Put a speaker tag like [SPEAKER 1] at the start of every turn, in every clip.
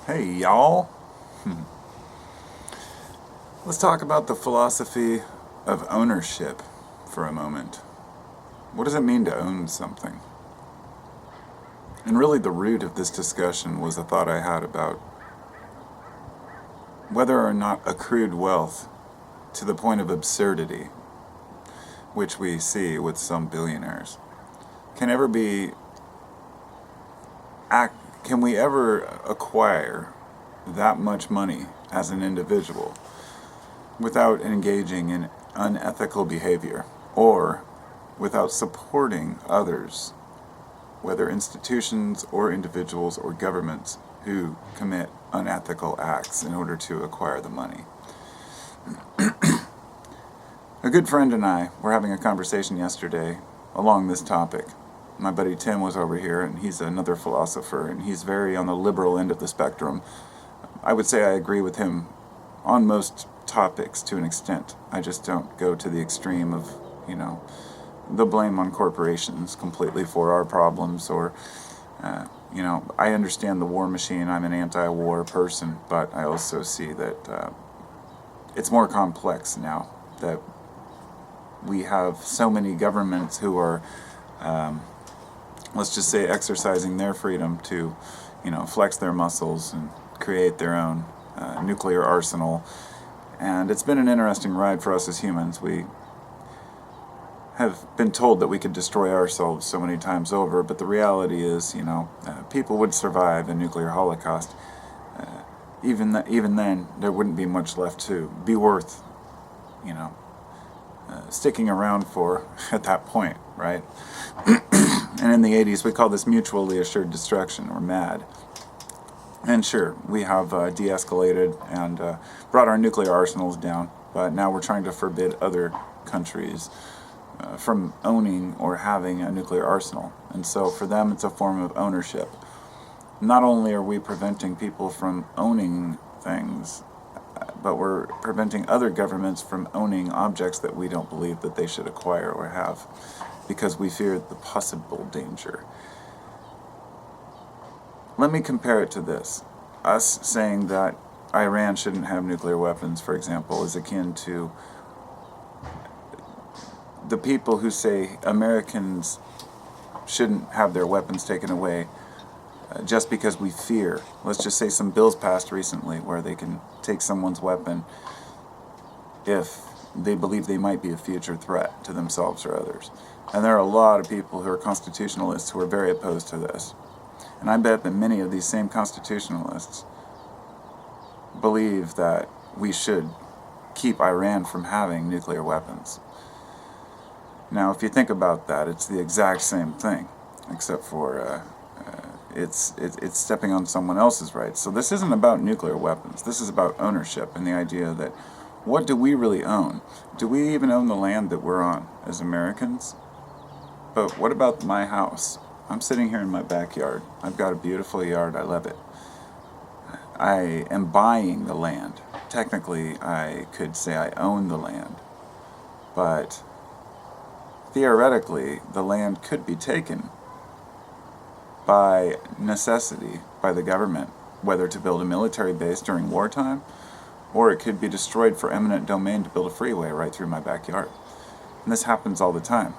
[SPEAKER 1] Hey, y'all. Let's talk about the philosophy of ownership for a moment. What does it mean to own something? And really, the root of this discussion was a thought I had about whether or not accrued wealth, to the point of absurdity, which we see with some billionaires, can ever be can we ever acquire that much money as an individual without engaging in unethical behavior or without supporting others, whether institutions or individuals or governments, who commit unethical acts in order to acquire the money? A good friend and I were having a conversation yesterday along this topic. My buddy Tim was over here, and he's another philosopher, and he's very on the liberal end of the spectrum. I would say I agree with him on most topics to an extent. I just don't go to the extreme of, the blame on corporations completely for our problems, or, I understand the war machine. I'm an anti-war person, but I also see that it's more complex now that we have so many governments who are, let's just say, exercising their freedom to, flex their muscles and create their own nuclear arsenal. And it's been an interesting ride for us as humans. We have been told that we could destroy ourselves so many times over, but the reality is, people would survive a nuclear holocaust. Even then, there wouldn't be much left to be worth, sticking around for at that point, right? And in the 80s, we call this mutually assured destruction, or MAD. And sure, we have de-escalated and brought our nuclear arsenals down, but now we're trying to forbid other countries from owning or having a nuclear arsenal. And so for them, it's a form of ownership. Not only are we preventing people from owning things, but we're preventing other governments from owning objects that we don't believe that they should acquire or have, because we fear the possible danger. Let me compare it to this. Us saying that Iran shouldn't have nuclear weapons, for example, is akin to the people who say Americans shouldn't have their weapons taken away just because we fear. Let's just say some bills passed recently where they can take someone's weapon if they believe they might be a future threat to themselves or others. And there are a lot of people who are constitutionalists who are very opposed to this. And I bet that many of these same constitutionalists believe that we should keep Iran from having nuclear weapons. Now, if you think about that, it's the exact same thing, except for it's stepping on someone else's rights. So this isn't about nuclear weapons. This is about ownership and the idea that, what do we really own? Do we even own the land that we're on as Americans? But what about my house? I'm sitting here in my backyard. I've got a beautiful yard. I love it. I am buying the land. Technically, I could say I own the land. But theoretically, the land could be taken by necessity by the government, whether to build a military base during wartime, or it could be destroyed for eminent domain to build a freeway right through my backyard. And this happens all the time.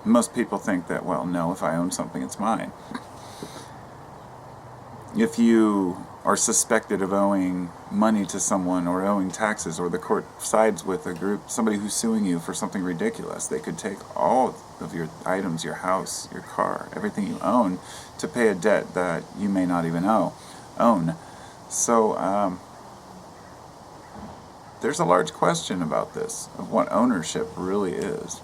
[SPEAKER 1] Most people think that, well, no, if I own something, it's mine. If you are suspected of owing money to someone or owing taxes, or the court sides with a group, somebody who's suing you for something ridiculous, they could take all of your items, your house, your car, everything you own, to pay a debt that you may not even own. So there's a large question about this, of what ownership really is.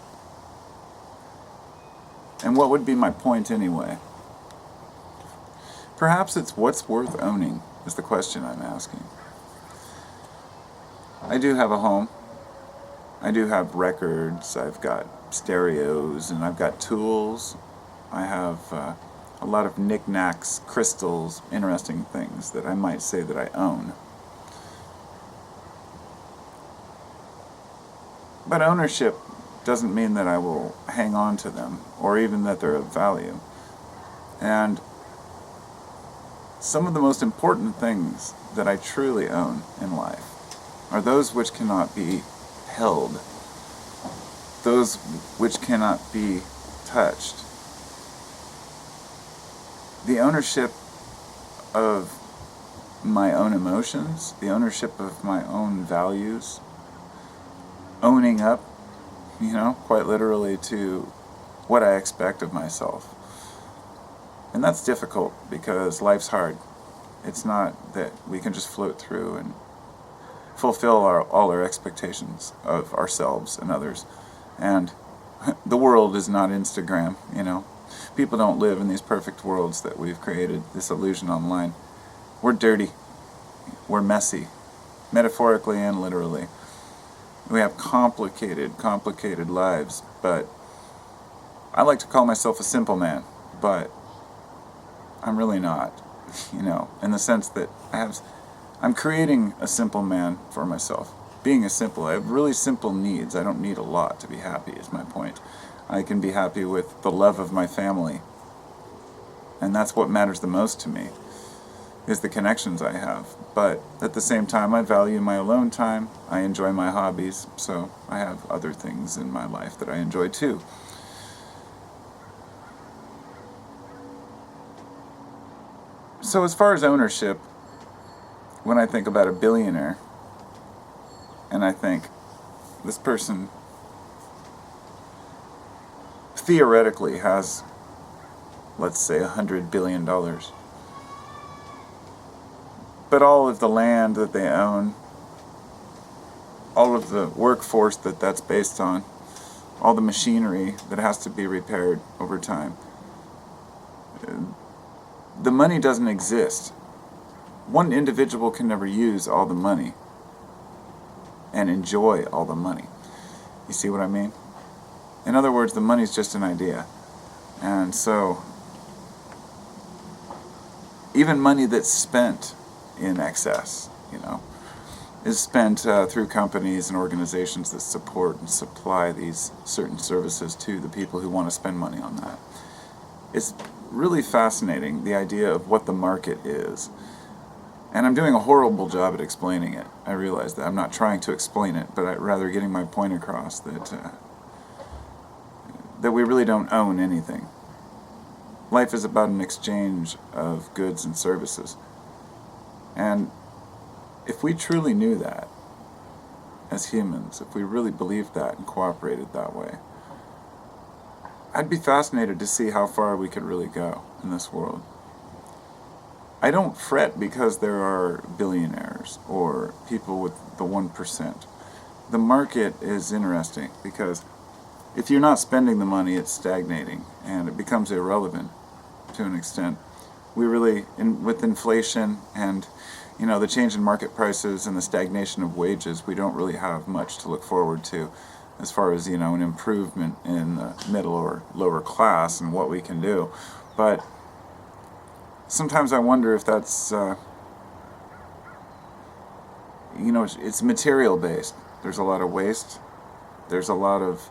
[SPEAKER 1] And what would be my point anyway? Perhaps it's what's worth owning is the question I'm asking. I do have a home. I do have records. I've got stereos, and I've got tools. I have a lot of knickknacks, crystals, interesting things that I might say that I own. But ownership doesn't mean that I will hang on to them, or even that they're of value. And some of the most important things that I truly own in life are those which cannot be held, those which cannot be touched. The ownership of my own emotions, the ownership of my own values, owning up, quite literally to what I expect of myself. And that's difficult because life's hard. It's not that we can just float through and fulfill all our expectations of ourselves and others. And the world is not Instagram, People don't live in these perfect worlds that we've created, this illusion online. We're dirty. We're messy, metaphorically and literally. We have complicated lives, but I like to call myself a simple man, but I'm really not, in the sense that I'm creating a simple man for myself. I have really simple needs. I don't need a lot to be happy, is my point. I can be happy with the love of my family. And that's what matters the most to me, is the connections I have. But at the same time, I value my alone time. I enjoy my hobbies, so I have other things in my life that I enjoy too. So as far as ownership, when I think about a billionaire, and I think this person theoretically has, let's say, $100 billion. But all of the land that they own, all of the workforce that's based on, all the machinery that has to be repaired over time, the money doesn't exist. One individual can never use all the money and enjoy all the money. You see what I mean? In other words, the money's just an idea. And so, even money that's spent in excess, is spent through companies and organizations that support and supply these certain services to the people who want to spend money on that. It's really fascinating, the idea of what the market is. And I'm doing a horrible job at explaining it. I realize that. I'm not trying to explain it, but rather getting my point across that we really don't own anything. Life is about an exchange of goods and services. And if we truly knew that, as humans, if we really believed that and cooperated that way, I'd be fascinated to see how far we could really go in this world. I don't fret because there are billionaires or people with the 1%. The market is interesting because if you're not spending the money, it's stagnating and it becomes irrelevant to an extent. We really, with inflation and the change in market prices and the stagnation of wages, we don't really have much to look forward to as far as an improvement in the middle or lower class and what we can do. But sometimes I wonder if that's it's material based. There's a lot of waste. There's a lot of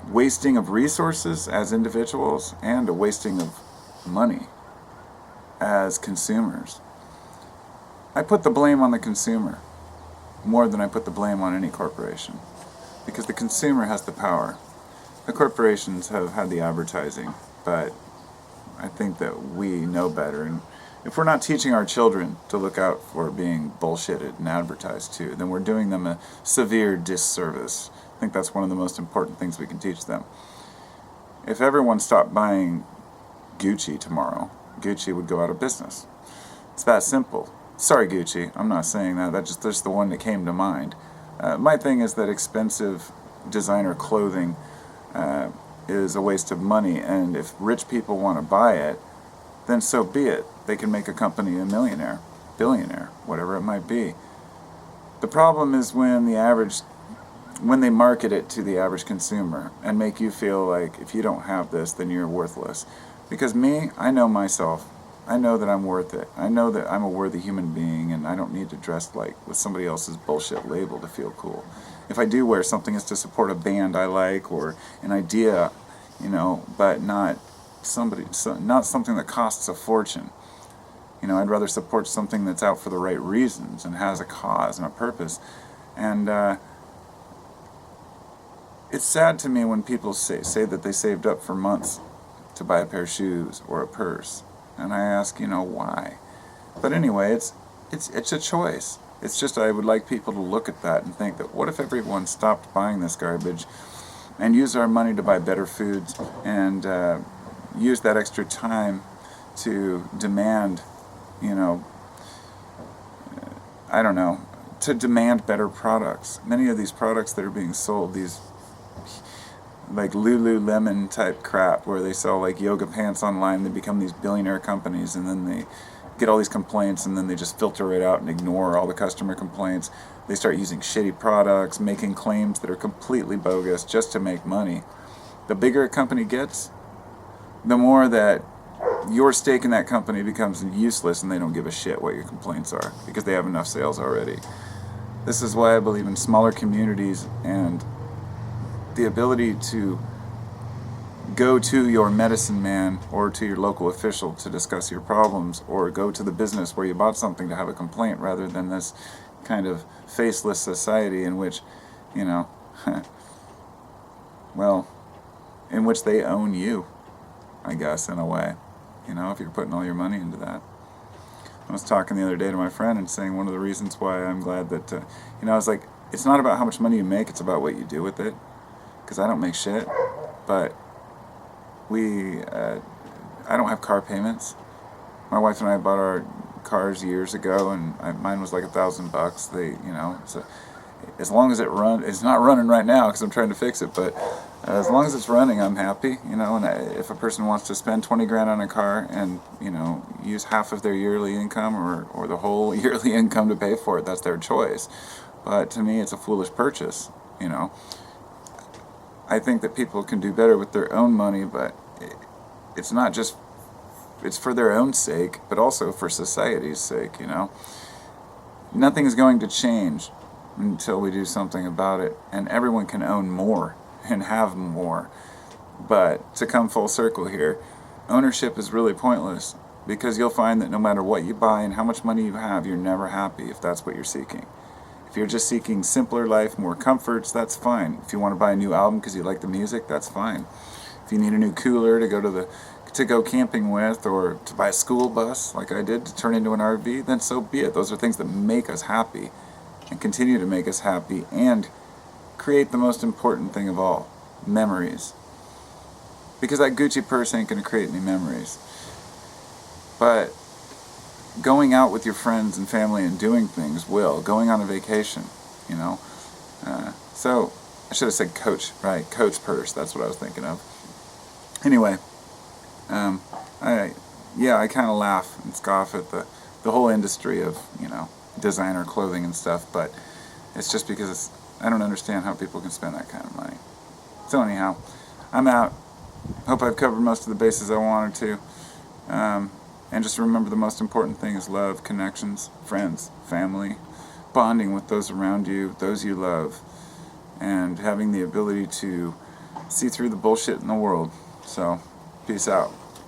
[SPEAKER 1] wasting of resources as individuals and a wasting of money as consumers. I put the blame on the consumer more than I put the blame on any corporation, because the consumer has the power. The corporations have had the advertising, but I think that we know better, and if we're not teaching our children to look out for being bullshitted and advertised to, then we're doing them a severe disservice. I think that's one of the most important things we can teach them. If everyone stopped buying Gucci tomorrow, Gucci would go out of business. It's that simple. Sorry, Gucci, I'm not saying that. That's just the one that came to mind. My thing is that expensive designer clothing is a waste of money, and if rich people want to buy it, then so be it. They can make a company a millionaire, billionaire, whatever it might be. The problem is when they market it to the average consumer and make you feel like if you don't have this, then you're worthless. Because me, I know myself. I know that I'm worth it. I know that I'm a worthy human being, and I don't need to dress with somebody else's bullshit label to feel cool. If I do wear something, it's to support a band I like or an idea, but not not something that costs a fortune. I'd rather support something that's out for the right reasons and has a cause and a purpose. And it's sad to me when people say that they saved up for months to buy a pair of shoes or a purse. And I ask, why? But anyway, it's a choice. It's just I would like people to look at that and think that what if everyone stopped buying this garbage and used our money to buy better foods and use that extra time to demand, I don't know, to demand better products. Many of these products that are being sold, these like Lululemon type crap where they sell like yoga pants online, they become these billionaire companies, and then they get all these complaints, and then they just filter it out and ignore all the customer complaints. They start using shitty products, making claims that are completely bogus just to make money. The bigger a company gets, the more that your stake in that company becomes useless, and they don't give a shit what your complaints are because they have enough sales already. This is why I believe in smaller communities and the ability to go to your medicine man or to your local official to discuss your problems, or go to the business where you bought something to have a complaint, rather than this kind of faceless society in which, well, in which they own you, I guess, in a way, if you're putting all your money into that. I was talking the other day to my friend and saying one of the reasons why I'm glad that, I was like, it's not about how much money you make, it's about what you do with it. Because I don't make shit, but I don't have car payments. My wife and I bought our cars years ago, and mine was like $1,000. So as long as it's not running right now because I'm trying to fix it, but as long as it's running, I'm happy, and if a person wants to spend 20 grand on a car and, use half of their yearly income or the whole yearly income to pay for it, that's their choice. But to me, it's a foolish purchase, I think that people can do better with their own money, but it's not just, it's for their own sake, but also for society's sake, Nothing is going to change until we do something about it, and everyone can own more and have more. But to come full circle here, ownership is really pointless, because you'll find that no matter what you buy and how much money you have, you're never happy if that's what you're seeking. If you're just seeking simpler life, more comforts, that's fine. If you want to buy a new album because you like the music, that's fine. If you need a new cooler to go camping with, or to buy a school bus like I did to turn into an RV, then so be it. Those are things that make us happy and continue to make us happy and create the most important thing of all, memories. Because that Gucci purse ain't going to create any memories. But going out with your friends and family and doing things will. Going on a vacation, So, I should have said Coach, right? Coach purse, that's what I was thinking of. Anyway, I kind of laugh and scoff at the whole industry of, designer clothing and stuff, but it's just because I don't understand how people can spend that kind of money. So anyhow, I'm out. Hope I've covered most of the bases I wanted to. And just remember, the most important thing is love, connections, friends, family, bonding with those around you, those you love, and having the ability to see through the bullshit in the world. So, peace out.